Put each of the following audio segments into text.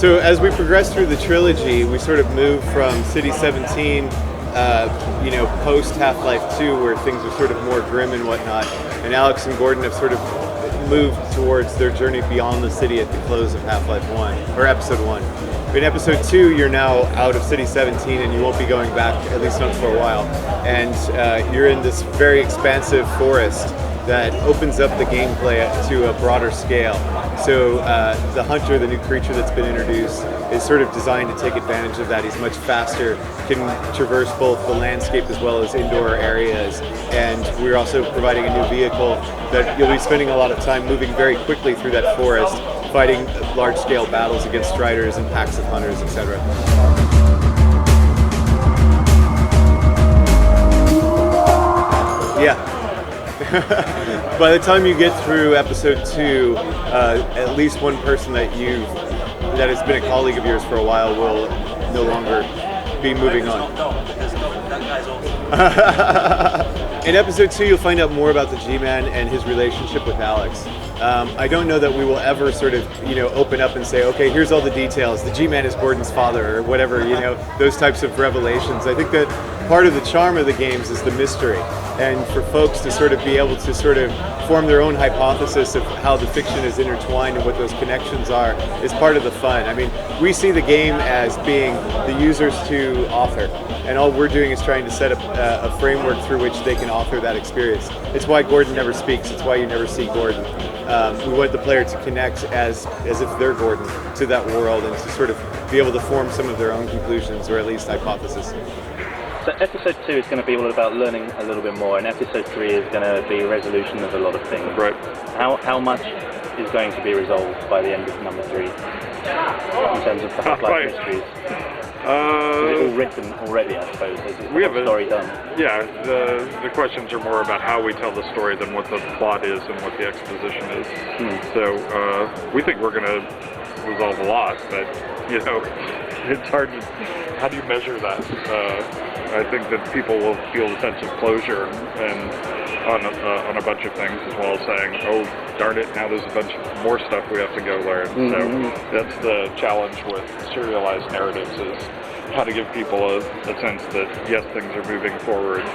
So as we progress through the trilogy, we sort of move from City 17, post Half-Life 2, where things are sort of more grim and whatnot, and Alex and Gordon have sort of moved towards their journey beyond the city at the close of Half-Life 1, or Episode 1. In Episode 2, you're now out of City 17, and you won't be going back, at least not for a while, and you're in this very expansive forest that opens up the gameplay to a broader scale. So the Hunter, the new creature that's been introduced, is sort of designed to take advantage of that. He's much faster, can traverse both the landscape as well as indoor areas, and we're also providing a new vehicle that you'll be spending a lot of time moving very quickly through that forest, fighting large-scale battles against striders and packs of hunters, etc. Yeah. By the time you get through Episode 2, at least one person that has been a colleague of yours for a while will no longer be moving on. In Episode 2, you'll find out more about the G-Man and his relationship with Alex. I don't know that we will ever sort of, open up and say, okay, here's all the details. The G-Man is Gordon's father, or whatever, those types of revelations. I think that part of the charm of the games is the mystery, and for folks to sort of be able to sort of form their own hypothesis of how the fiction is intertwined and what those connections are is part of the fun. I mean, we see the game as being the user's to author, and all we're doing is trying to set up a framework through which they can author that experience. It's why Gordon never speaks. It's why you never see Gordon. We want the player to connect as if they're Gordon to that world, and to sort of be able to form some of their own conclusions, or at least hypotheses. So Episode 2 is going to be all about learning a little bit more, and Episode 3 is going to be a resolution of a lot of things. Right. How much is going to be resolved by the end of number 3 in terms of the Half-Life mysteries? Is it all written already, I suppose? Is the story done? Yeah, the questions are more about how we tell the story than what the plot is and what the exposition is. So we think we're going to resolve a lot, but it's hard to, how do you measure that? I think that people will feel a sense of closure and on a bunch of things, as well as saying, oh, darn it, now there's a bunch of more stuff we have to go learn. So that's the challenge with serialized narratives, is how to give people a sense that, yes, things are moving forward,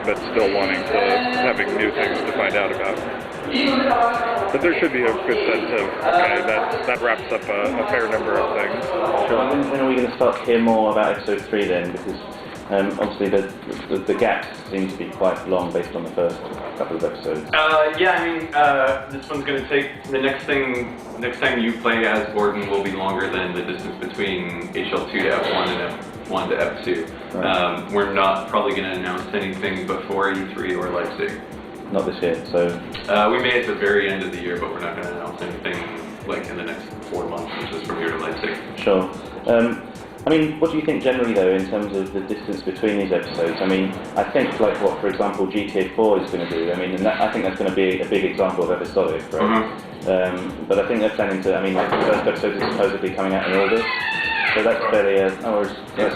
but still wanting to, having new things to find out about. But there should be a good sense of, okay, that wraps up a fair number of things. Sure. When are we going to start to hear more about Episode 3 then? Because obviously the gaps seem to be quite long based on the first couple of episodes. This one's going to take, the next time you play as Gordon will be longer than the distance between HL2 to F1 and F1 to F2. Right. We're not probably going to announce anything before E3 or Leipzig. Not this year, so... we may at the very end of the year, but we're not going to announce anything in the next 4 months, which is from here to Leipzig. Sure. What do you think generally, though, in terms of the distance between these episodes? I think, for example, GTA 4 is going to do. I think that's going to be a big example of episodic, right? But I think they're planning to, the first episode is supposedly coming out in August, so that's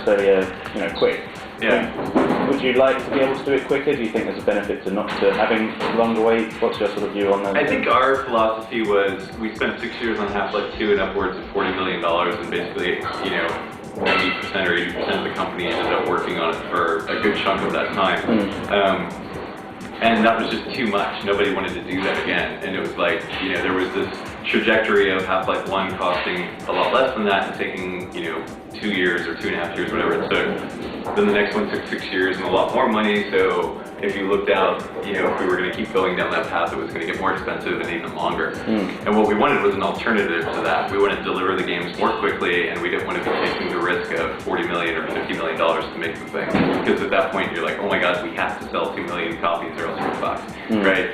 fairly quick. Yeah. Would you like to be able to do it quicker? Do you think there's a benefit to having longer wait? What's your sort of view on that? I think our philosophy was, we spent 6 years on Half-Life 2 and upwards of $40 million, and basically, 90% or 80% of the company ended up working on it for a good chunk of that time. And that was just too much. Nobody wanted to do that again. And it was like, there was this trajectory of Half-Life 1 costing a lot less than that and taking, 2 years or 2.5 years, whatever it took. Then the next one took 6 years and a lot more money. So if you looked out, if we were going to keep going down that path, it was going to get more expensive and even longer. And what we wanted was an alternative to that. We wanted to deliver the games more quickly, and we didn't want to be taking the risk of $40 million or $50 million to make the thing. Because at that point, you're like, oh my God, we have to sell 2 million copies or else we're fucked, right?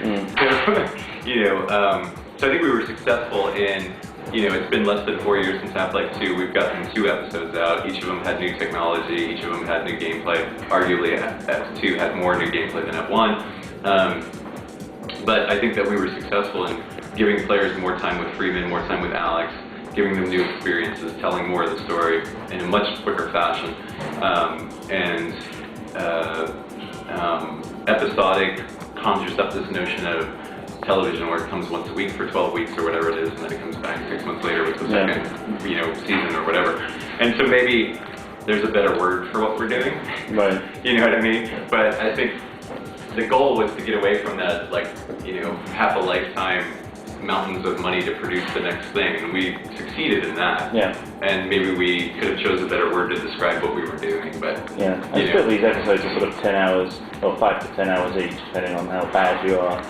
So I think we were successful in, it's been less than 4 years since Half-Life 2. We've gotten 2 episodes out. Each of them had new technology. Each of them had new gameplay. Arguably, F2 had more new gameplay than F1. But I think that we were successful in giving players more time with Freeman, more time with Alex, giving them new experiences, telling more of the story in a much quicker fashion. Episodic conjures up this notion of television where it comes once a week for 12 weeks or whatever it is, and then it comes back 6 months later with the second, season or whatever. And so maybe there's a better word for what we're doing. Right. You know what I mean? But I think the goal was to get away from that, half a lifetime mountains of money to produce the next thing, and we succeeded in that. Yeah. And maybe we could have chose a better word to describe what we were doing, but yeah. And split these episodes are sort of 10 hours or 5 to 10 hours each, depending on how bad you are.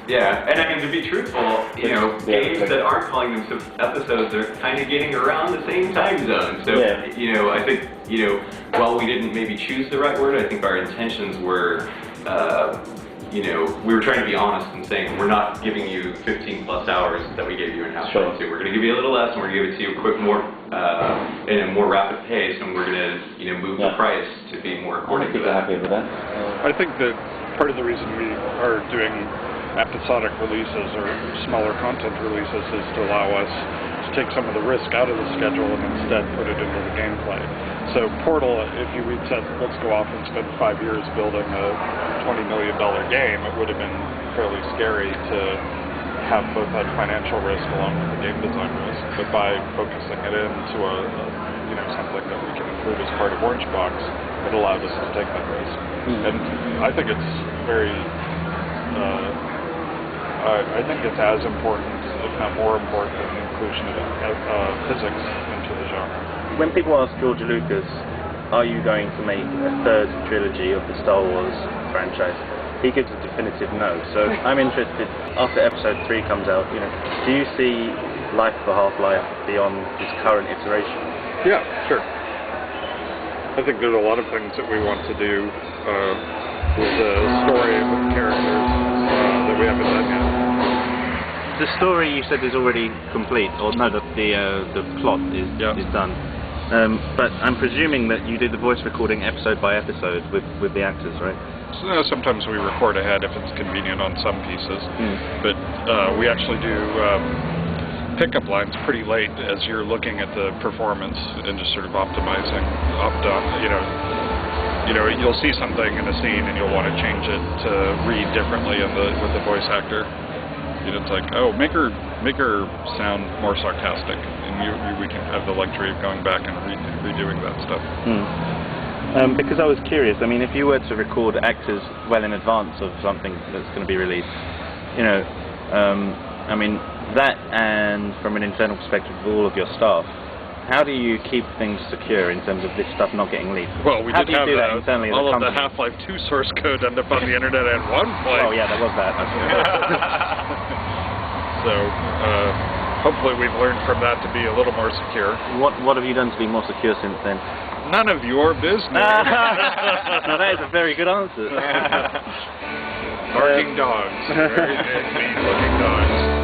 Yeah, and I mean, to be truthful, games that aren't calling themselves episodes are kind of getting around the same time zone. So, I think, while we didn't maybe choose the right word, I think our intentions were, we were trying to be honest and saying we're not giving you 15 plus hours that we gave you in Half-Life 2. We're going to give you a little less, and we're going to give it to you in a more rapid pace, and we're going to move the price to be more according to that. Happy with that. I think that part of the reason we are doing episodic releases or smaller content releases is to allow us to take some of the risk out of the schedule and instead put it into the gameplay. So Portal, if we'd said, let's go off and spend 5 years building a $20 million game, it would have been fairly scary to have both that financial risk along with the game design risk. But by focusing it into something that we can include as part of Orange Box, it allowed us to take that risk. And I think it's very, I think it's as important, if not more important, than the inclusion of physics into the genre. When people ask George Lucas, are you going to make a third trilogy of the Star Wars franchise? He gives a definitive no. So I'm interested, after episode 3 comes out, do you see life for Half-Life beyond its current iteration? Yeah, sure. I think there's a lot of things that we want to do with the story, with the characters that we haven't done yet. The story you said is already complete, or no, the plot is done. But I'm presuming that you did the voice recording episode by episode with the actors, right? So, sometimes we record ahead if it's convenient on some pieces, but we actually do pickup lines pretty late as you're looking at the performance and just sort of optimizing. You'll see something in a scene and you'll want to change it to read differently with the voice actor. It's like, oh, make her sound more sarcastic, and we can have the luxury of going back and redoing that stuff. Because I was curious, if you were to record actors well in advance of something that's going to be released, that, and from an internal perspective of all of your staff, how do you keep things secure in terms of this stuff not getting leaked? Well, we did have that internally all of the Half-Life 2 source code end up on the internet at one point. Oh yeah, there was that. So, hopefully we've learned from that to be a little more secure. What have you done to be more secure since then? None of your business. Now that is a very good answer. Barking dogs. Very mean-looking dogs.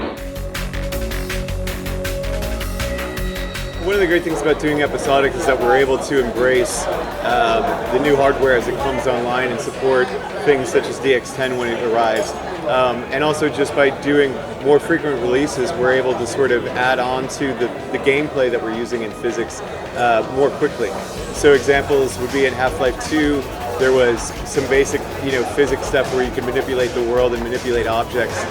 One of the great things about doing episodic is that we're able to embrace the new hardware as it comes online and support things such as DX10 when it arrives. And also just by doing more frequent releases, we're able to sort of add on to the gameplay that we're using in physics more quickly. So examples would be in Half-Life 2, there was some basic physics stuff where you can manipulate the world and manipulate objects.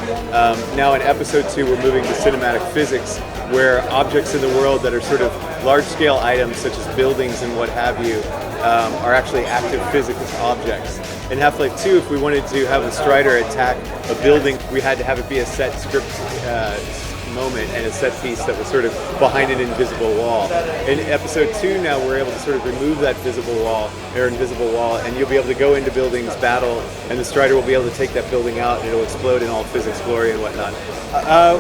Now in episode 2 we're moving to cinematic physics, where objects in the world that are sort of large-scale items such as buildings and what have you are actually active physical objects. In Half-Life 2, if we wanted to have a Strider attack a building, we had to have it be a set script moment and a set piece that was sort of behind an invisible wall. In episode 2 now we're able to sort of remove that invisible wall, and you'll be able to go into buildings, battle, and the Strider will be able to take that building out and it'll explode in all physics glory and whatnot.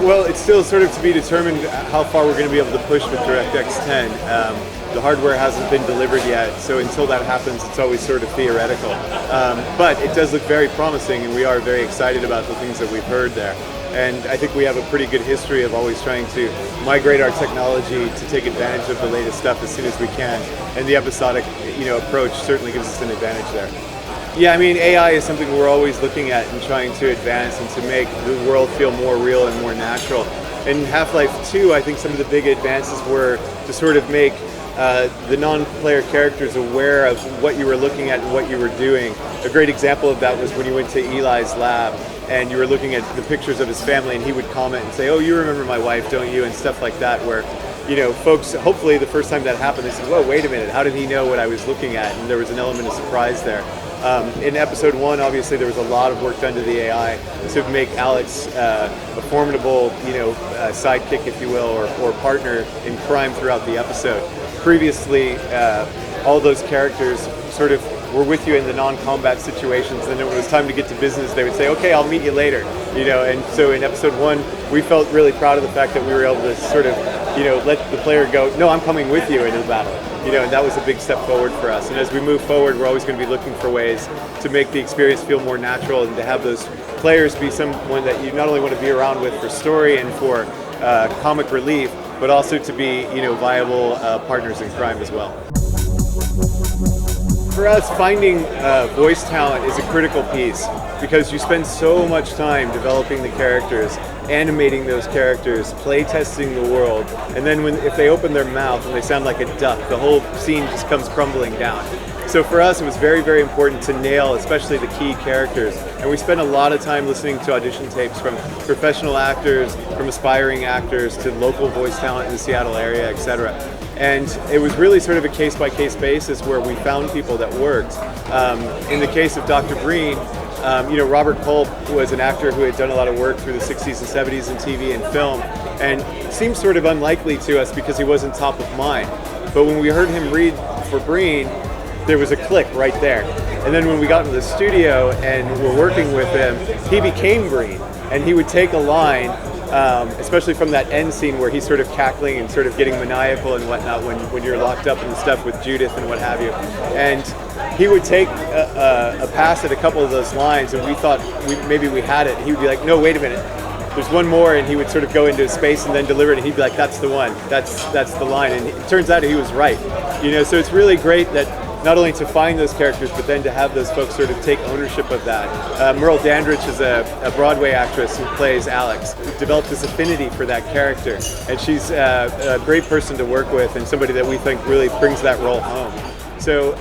Well, it's still sort of to be determined how far we're going to be able to push with DirectX 10. The hardware hasn't been delivered yet, so until that happens, it's always sort of theoretical. But it does look very promising, and we are very excited about the things that we've heard there. And I think we have a pretty good history of always trying to migrate our technology to take advantage of the latest stuff as soon as we can. And the episodic, approach certainly gives us an advantage there. Yeah, AI is something we're always looking at and trying to advance and to make the world feel more real and more natural. In Half-Life 2, I think some of the big advances were to sort of make the non-player characters aware of what you were looking at and what you were doing. A great example of that was when you went to Eli's lab and you were looking at the pictures of his family, and he would comment and say, "Oh, you remember my wife, don't you?" and stuff like that, where folks, hopefully the first time that happened, they said, "Whoa, wait a minute, how did he know what I was looking at?" And there was an element of surprise there. In episode 1, obviously, there was a lot of work done to the AI to make Alex a formidable, sidekick, if you will, or partner in crime throughout the episode. Previously, all those characters sort of were with you in the non-combat situations, and when it was time to get to business, they would say, "Okay, I'll meet you later." And so in episode 1, we felt really proud of the fact that we were able to sort of, let the player go, "No, I'm coming with you into the battle." And that was a big step forward for us. And as we move forward, we're always going to be looking for ways to make the experience feel more natural and to have those players be someone that you not only want to be around with for story and for comic relief, but also to be, viable partners in crime as well. For us, finding voice talent is a critical piece because you spend so much time developing the characters, animating those characters, play testing the world, and then if they open their mouth and they sound like a duck, the whole scene just comes crumbling down. So for us, it was very, very important to nail especially the key characters. And we spent a lot of time listening to audition tapes from professional actors, from aspiring actors, to local voice talent in the Seattle area, etc. And it was really sort of a case-by-case basis where we found people that worked. In the case of Dr. Breen, Robert Culp was an actor who had done a lot of work through the 60s and 70s in TV and film, and seemed sort of unlikely to us because he wasn't top of mind. But when we heard him read for Breen, there was a click right there. And then when we got into the studio and were working with him, he became Breen, and he would take a line, especially from that end scene where he's sort of cackling and sort of getting maniacal and whatnot when you're locked up and stuff with Judith and what have you. And he would take a pass at a couple of those lines, and we thought maybe we had it. He would be like, "No, wait a minute. There's one more," and he would sort of go into space and then deliver it, and he'd be like, "That's the one. That's the line." And it turns out he was right. So it's really great that not only to find those characters, but then to have those folks sort of take ownership of that. Merle Dandridge is a Broadway actress who plays Alex, who developed this affinity for that character. And she's a great person to work with and somebody that we think really brings that role home. So,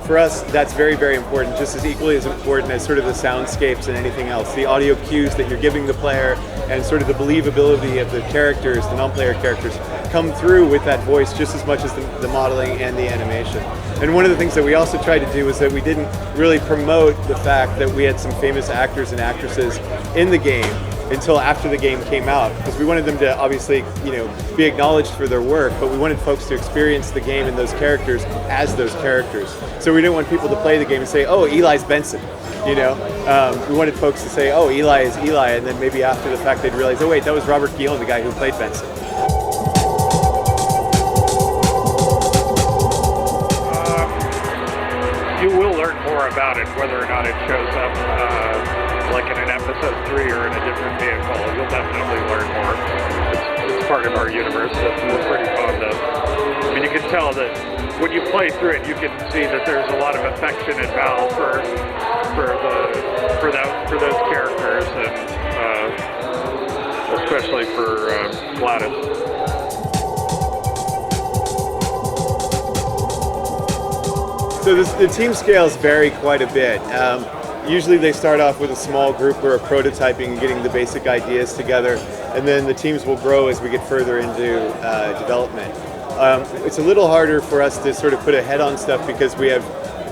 for us, that's very, very important, just as equally as important as sort of the soundscapes and anything else. The audio cues that you're giving the player and sort of the believability of the characters, the non-player characters, come through with that voice just as much as the modeling and the animation. And one of the things that we also tried to do was that we didn't really promote the fact that we had some famous actors and actresses in the game until after the game came out, because we wanted them to obviously, be acknowledged for their work, but we wanted folks to experience the game and those characters as those characters. So we didn't want people to play the game and say, "Oh, Eli's Benson." We wanted folks to say, "Oh, Eli is Eli," and then maybe after the fact they'd realize, "Oh wait, that was Robert Guillaume, the guy who played Benson." You will learn more about it, whether or not it shows up like in an episode 3 or in a different vehicle. You'll definitely learn more. It's part of our universe that we're pretty fond of. I mean, you can tell that when you play through it, you can see that there's a lot of affection in Val for those characters, and especially for Gladys. So the team scales vary quite a bit. Usually they start off with a small group or a prototyping and getting the basic ideas together, and then the teams will grow as we get further into development. It's a little harder for us to sort of put a head on stuff because we have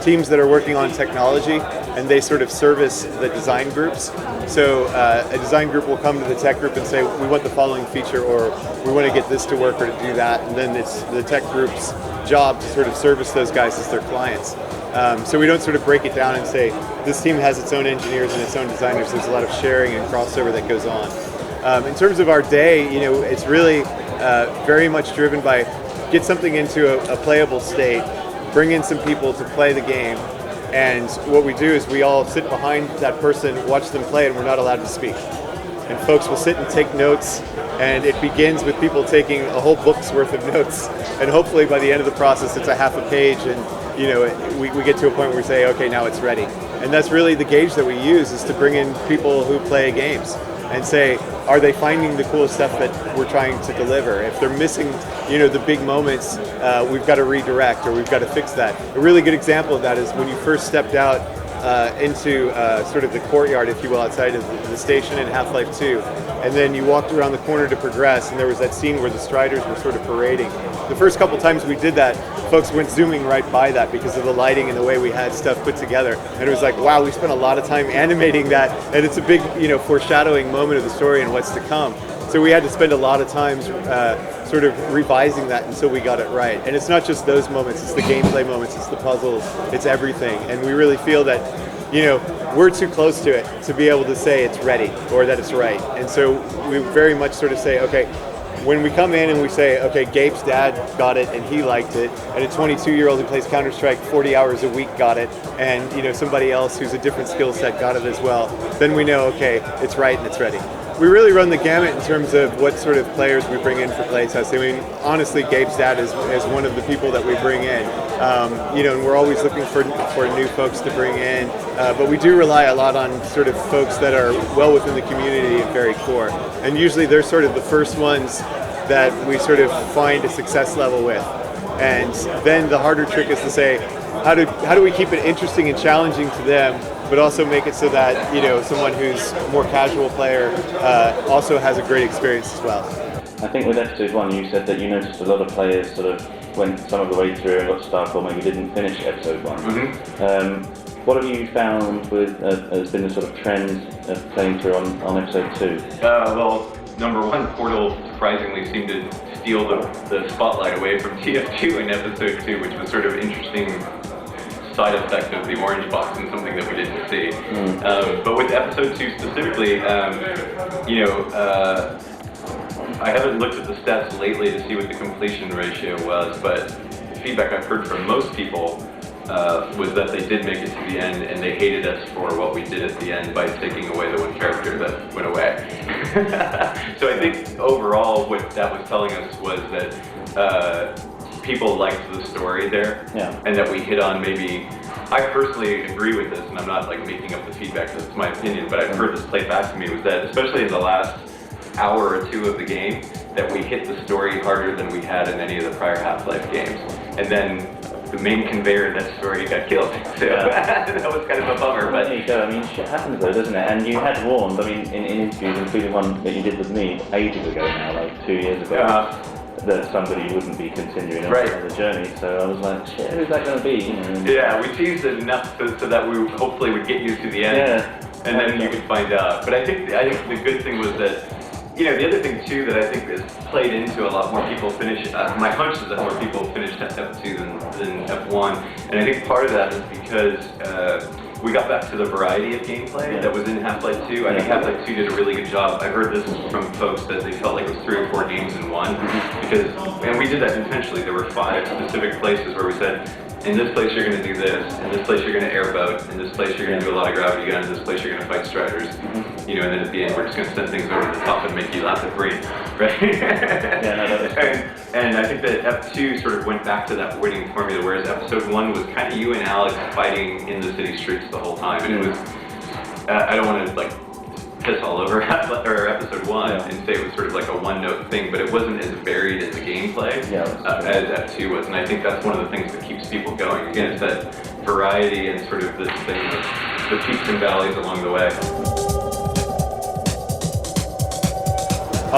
teams that are working on technology and they sort of service the design groups. So a design group will come to the tech group and say, "We want the following feature," or "We want to get this to work or to do that," and then it's the tech group's job to sort of service those guys as their clients. So we don't sort of break it down and say, this team has its own engineers and its own designers. There's a lot of sharing and crossover that goes on. In terms of our day, it's really very much driven by get something into a playable state, bring in some people to play the game, and what we do is we all sit behind that person, watch them play, and we're not allowed to speak. And folks will sit and take notes, and it begins with people taking a whole book's worth of notes, and hopefully by the end of the process it's a half a page, and we get to a point where we say, okay, now it's ready. And that's really the gauge that we use, is to bring in people who play games and say, are they finding the cool stuff that we're trying to deliver? If they're missing, the big moments, we've got to redirect or we've got to fix that. A really good example of that is when you first stepped out into sort of the courtyard, if you will, outside of the station in Half-Life 2. And then you walked around the corner to progress, and there was that scene where the Striders were sort of parading. The first couple times we did that, folks went zooming right by that because of the lighting and the way we had stuff put together. And it was like, wow, we spent a lot of time animating that, and it's a big, foreshadowing moment of the story and what's to come. So we had to spend a lot of time sort of revising that until we got it right. And it's not just those moments, it's the gameplay moments, it's the puzzles, it's everything. And we really feel that, we're too close to it to be able to say it's ready or that it's right. And so we very much sort of say, okay, when we come in and we say, okay, Gabe's dad got it and he liked it, and a 22-year-old who plays Counter-Strike 40 hours a week got it, and somebody else who's a different skill set got it as well, then we know, okay, it's right and it's ready. We really run the gamut in terms of what sort of players we bring in for playtesting. I mean, honestly, Gabe's dad is one of the people that we bring in. And we're always looking for new folks to bring in, but we do rely a lot on sort of folks that are well within the community and very core. And usually they're sort of the first ones that we sort of find a success level with. And then the harder trick is to say, how do we keep it interesting and challenging to them, but also make it so that someone who's a more casual player also has a great experience as well. I think with episode 1 you said that you noticed a lot of players sort of went some of the way through and got stuck or maybe didn't finish episode 1. Mm-hmm. What have you found has been the sort of trend of playing through on episode 2? Well, number one, Portal surprisingly seemed to steal the spotlight away from TF2 in episode 2, which was sort of interesting side effect of the orange box and something that we didn't see. But with episode 2 specifically, I haven't looked at the stats lately to see what the completion ratio was, but the feedback I've heard from most people was that they did make it to the end and they hated us for what we did at the end by taking away the one character that went away. So I think overall what that was telling us was that people liked the story there, and that we hit on maybe, I personally agree with this, and I'm not like making up the feedback because it's my opinion, but I've heard this played back to me, was that especially in the last hour or two of the game, that we hit the story harder than we had in any of the prior Half-Life games. And then the main conveyor in that story got killed. So that was kind of a bummer. But there you go. I mean, shit happens though, doesn't it? And you had warned, I mean, in interviews, including one that you did with me ages ago now, like 2 years ago, that somebody wouldn't be continuing on the journey. So I was like, shit, who's that going to be? Yeah, we teased it enough so that we hopefully would get you to the end, and then you could find out. But I think the good thing was that, the other thing too that I think has played into a lot more people finish, my hunch is that more people finished F2 than F1, and I think part of that is because we got back to the variety of gameplay that was in Half-Life 2. I think Half-Life 2 did a really good job. I heard this from folks that they felt like it was 3 or 4 games in one, and we did that intentionally. There were 5 specific places where we said, in this place you're going to do this, in this place you're going to airboat, in this place you're going to do a lot of gravity guns, in this place you're going to fight striders, and then at the end we're just going to send things over the top and make you laugh at free, right? And I think that F2 sort of went back to that winning formula, whereas episode 1 was kind of you and Alex fighting in the city streets the whole time, and it was, I don't want to piss all over episode 1 and say it was sort of like a one-note thing, but it wasn't as varied in the gameplay as F2 was, and I think that's one of the things that keeps people going. Again, it's that variety and sort of this thing of the peaks and valleys along the way.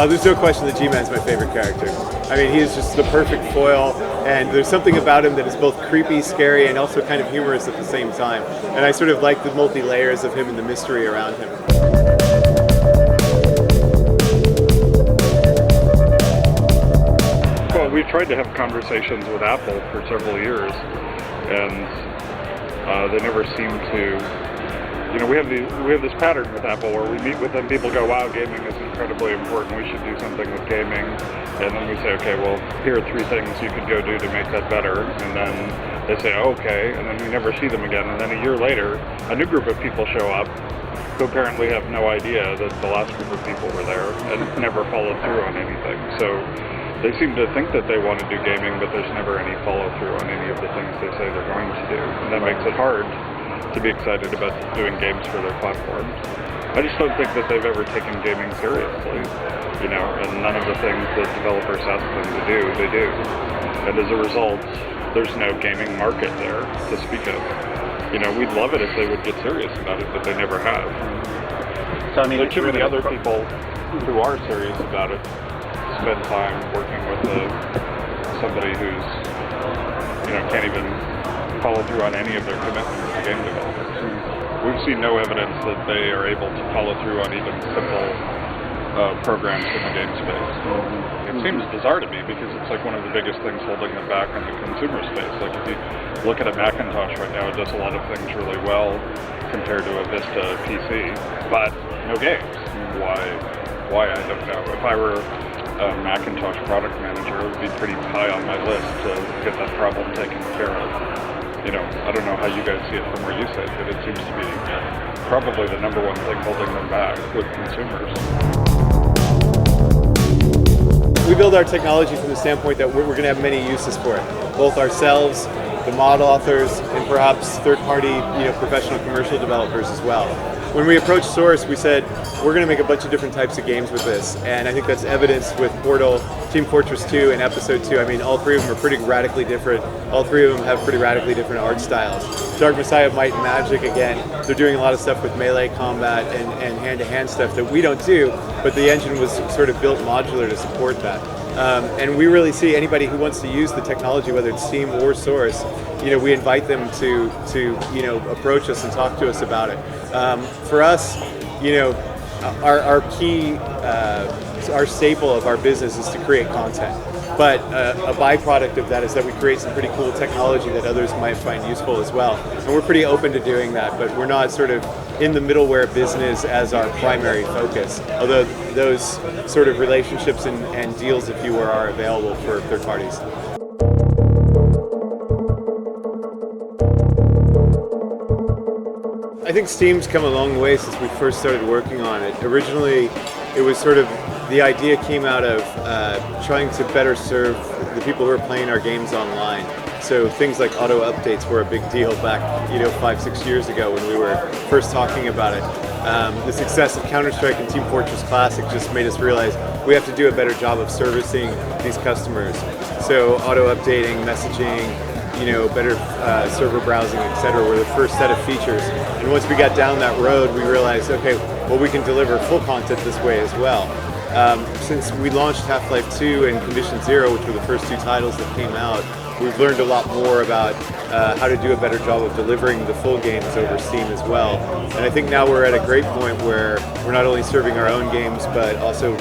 There's no question that G-Man's my favorite character. I mean, he is just the perfect foil, and there's something about him that is both creepy, scary, and also kind of humorous at the same time. And I sort of like the multi-layers of him and the mystery around him. Well, we've tried to have conversations with Apple for several years, and they never seem to. We have this pattern with Apple where we meet with them. People go, "Wow, gaming is incredibly important. We should do something with gaming." And then we say, "Okay, well, here are 3 things you could go do to make that better." And then they say, oh, "Okay," and then we never see them again. And then a year later, a new group of people show up who apparently have no idea that the last group of people were there and never followed through on anything. So they seem to think that they want to do gaming, but there's never any follow-through on any of the things they say they're going to do. And that makes it hard to be excited about doing games for their platforms. I just don't think that they've ever taken gaming seriously, and none of the things that developers ask them to do, they do. And as a result, there's no gaming market there to speak of. we'd love it if they would get serious about it, but they never have. So I mean, There are too many really other people who are serious about it spend time working with somebody who's, can't even follow through on any of their commitments to game developers. We've seen no evidence that they are able to follow through on even simple programs in the game space. It seems bizarre to me because it's like one of the biggest things holding them back in the consumer space. Like if you look at a Macintosh right now, it does a lot of things really well compared to a Vista PC, but no games. Why I don't know. If I were a Macintosh product manager, it would be pretty high on my list to get that problem taken care of. I don't know how you guys see it from where you sit, but it seems to be probably the number one thing holding them back with consumers. We build our technology from the standpoint that we're going to have many uses for it, both ourselves, the mod authors, and perhaps third-party, professional commercial developers as well. When we approached Source, we said we're going to make a bunch of different types of games with this, and I think that's evidenced with Portal, Team Fortress 2, and Episode 2. I mean, all three of them are pretty radically different. All three of them have pretty radically different art styles. Dark Messiah of Might and Magic, again, they're doing a lot of stuff with melee combat and hand-to-hand stuff that we don't do, but the engine was sort of built modular to support that. And we really see anybody who wants to use the technology, whether it's Steam or Source, we invite them to approach us and talk to us about it. For us, our key, our staple of our business is to create content. But a byproduct of that is that we create some pretty cool technology that others might find useful as well. And we're pretty open to doing that, but we're not sort of in the middleware business as our primary focus, although those sort of relationships and deals, if you will, are available for third parties. I think Steam's come a long way since we first started working on it. Originally, it was sort of, the idea came out of trying to better serve the people who are playing our games online. So things like auto updates were a big deal back, 5-6 years ago when we were first talking about it. The success of Counter-Strike and Team Fortress Classic just made us realize we have to do a better job of servicing these customers. So auto updating, messaging, better server browsing, etc. were the first set of features. And once we got down that road, we realized, okay, well, we can deliver full content this way as well. Since we launched Half-Life 2 and Condition Zero, which were the first two titles that came out, we've learned a lot more about how to do a better job of delivering the full games over Steam as well. And I think now we're at a great point where we're not only serving our own games, but also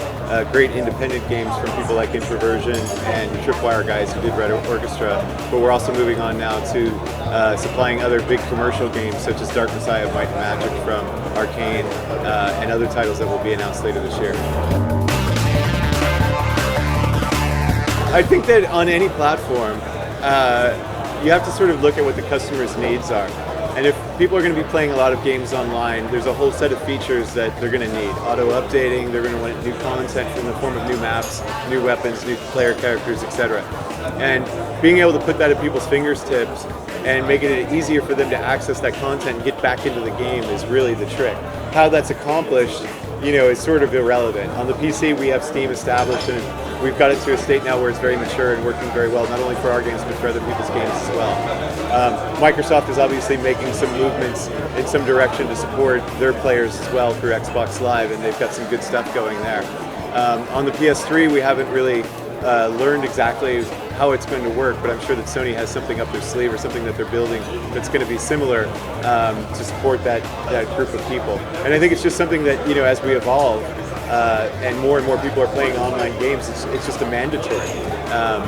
great independent games from people like Introversion and Tripwire guys who did Red Orchestra. But we're also moving on now to supplying other big commercial games such as Dark Messiah of Might and Magic from Arcane and other titles that will be announced later this year. I think that on any platform, you have to sort of look at what the customer's needs are. And if people are going to be playing a lot of games online, there's a whole set of features that they're going to need. Auto updating, they're going to want new content in the form of new maps, new weapons, new player characters, etc. And being able to put that at people's fingertips and making it easier for them to access that content and get back into the game is really the trick. How that's accomplished, is sort of irrelevant. On the PC, we have Steam established, and we've got it to a state now where it's very mature and working very well, not only for our games, but for other people's games as well. Microsoft is obviously making some movements in some direction to support their players as well through Xbox Live, and they've got some good stuff going there. On the PS3, we haven't really learned exactly how it's going to work, but I'm sure that Sony has something up their sleeve or something that they're building that's going to be similar to support that group of people. And I think it's just something that, as we evolve and more people are playing online games, it's just a mandatory.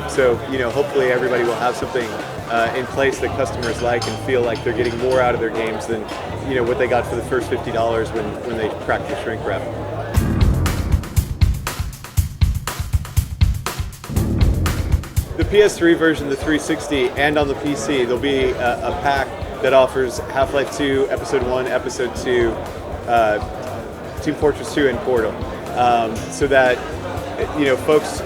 So hopefully everybody will have something in place that customers like and feel like they're getting more out of their games than what they got for the first $50 when they cracked the shrink wrap. The PS3 version, the 360, and on the PC, there'll be a pack that offers Half-Life 2, Episode 1, Episode 2, Team Fortress 2, and Portal. So that, folks,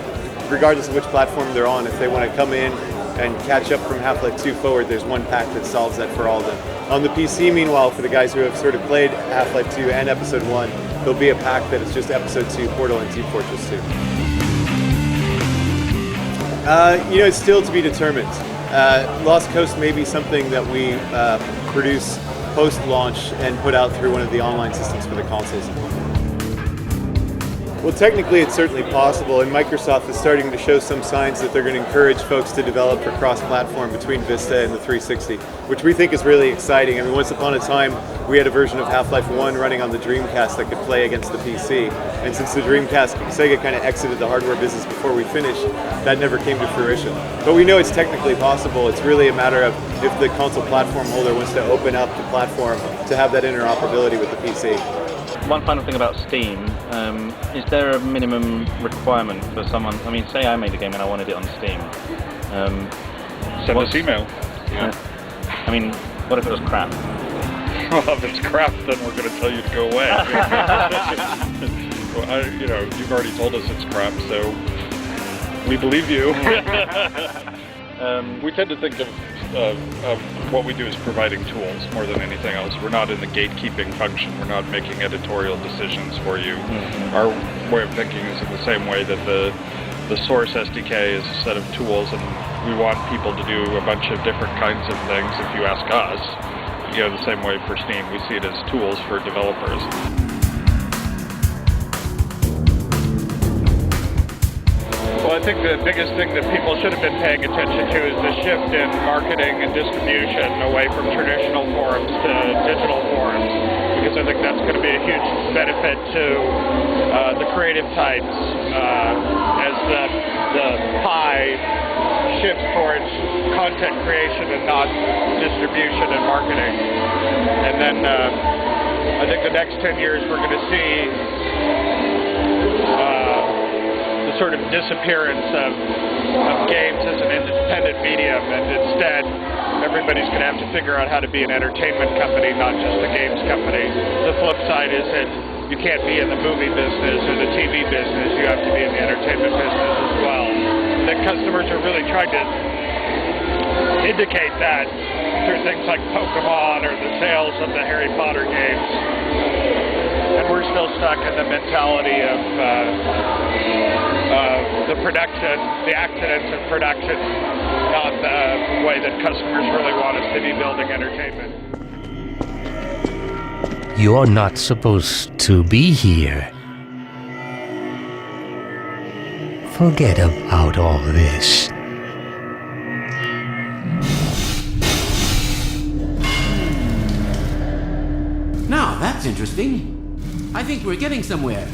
regardless of which platform they're on, if they want to come in and catch up from Half-Life 2 forward, there's one pack that solves that for all of them. On the PC, meanwhile, for the guys who have sort of played Half-Life 2 and Episode 1, there'll be a pack that is just Episode 2, Portal, and Team Fortress 2. It's still to be determined. Lost Coast may be something that we produce post-launch and put out through one of the online systems for the consoles. Well, technically it's certainly possible, and Microsoft is starting to show some signs that they're going to encourage folks to develop for cross-platform between Vista and the 360, which we think is really exciting. I mean, once upon a time, we had a version of Half-Life 1 running on the Dreamcast that could play against the PC, and since the Dreamcast, Sega kind of exited the hardware business before we finished, that never came to fruition. But we know it's technically possible. It's really a matter of if the console platform holder wants to open up the platform to have that interoperability with the PC. One final thing about Steam, is there a minimum requirement for someone, I mean, say I made a game and I wanted it on Steam. Send us email. I mean, what if it was crap? Well, if it's crap, then we're going to tell you to go away. Well, you've already told us it's crap, so we believe you. We tend to think of what we do is providing tools more than anything else. We're not in the gatekeeping function. We're not making editorial decisions for you. Mm-hmm. Our way of thinking is in the same way that the Source SDK is a set of tools, and we want people to do a bunch of different kinds of things. If you ask us, the same way for Steam, we see it as tools for developers. Well, I think the biggest thing that people should have been paying attention to is the shift in marketing and distribution away from traditional forums to digital forums, because I think that's going to be a huge benefit to the creative types as the pie shifts towards content creation and not distribution and marketing. And then I think the next 10 years we're going to see sort of disappearance of games as an independent medium, and instead everybody's going to have to figure out how to be an entertainment company, not just a games company. The flip side is that you can't be in the movie business or the TV business, you have to be in the entertainment business as well. That customers are really trying to indicate that through things like Pokemon or the sales of the Harry Potter games. And we're still stuck in the mentality of the production, the accidents of production, not the way that customers really want us to be building entertainment. You're not supposed to be here. Forget about all this. Now, that's interesting. I think we're getting somewhere.